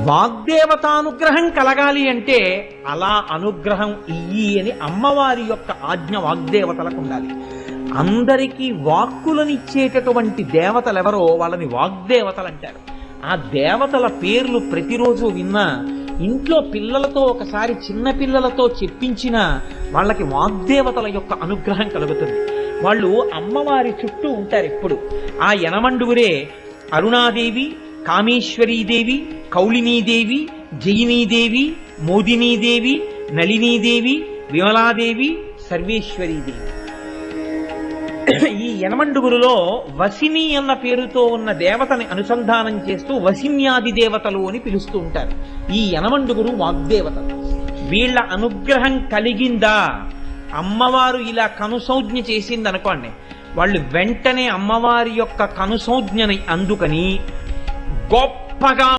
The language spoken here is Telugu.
వాగ్దేవతానుగ్రహం కలగాలి అంటే అలా అనుగ్రహం ఇయ్యి అని అమ్మవారి యొక్క ఆజ్ఞ వాగ్దేవతలకు ఉండాలి. అందరికీ వాక్కులనిచ్చేటటువంటి దేవతలెవరో వాళ్ళని వాగ్దేవతలు అంటారు. ఆ దేవతల పేర్లు ప్రతిరోజు విన్నా, ఇంట్లో పిల్లలతో ఒకసారి చిన్న పిల్లలతో చెప్పించిన వాళ్ళకి వాగ్దేవతల యొక్క అనుగ్రహం కలుగుతుంది. వాళ్ళు అమ్మవారి చుట్టూ ఉంటారు ఎప్పుడు. ఆ యనమండుగురే అరుణాదేవి, కామేశ్వరీదేవి, కౌళినీదేవి, జయినీదేవి, మోదినీదేవి, నళినీదేవి, విమలాదేవి, సర్వేశ్వరీదేవి. ఈ యనమండుగురులో వసిని అన్న పేరుతో ఉన్న దేవతని అనుసంధానం చేస్తూ వసిన్యాది దేవతలు అని పిలుస్తూ ఉంటారు. ఈ యనమండుగురు వాగ్దేవతలు. వీళ్ళ అనుగ్రహం కలిగిందా, అమ్మవారు ఇలా కనుసౌజ్ఞ చేసిందనుకోండి, వాళ్ళు వెంటనే అమ్మవారి యొక్క కనుసౌజ్ఞని అందుకని గొప్పగా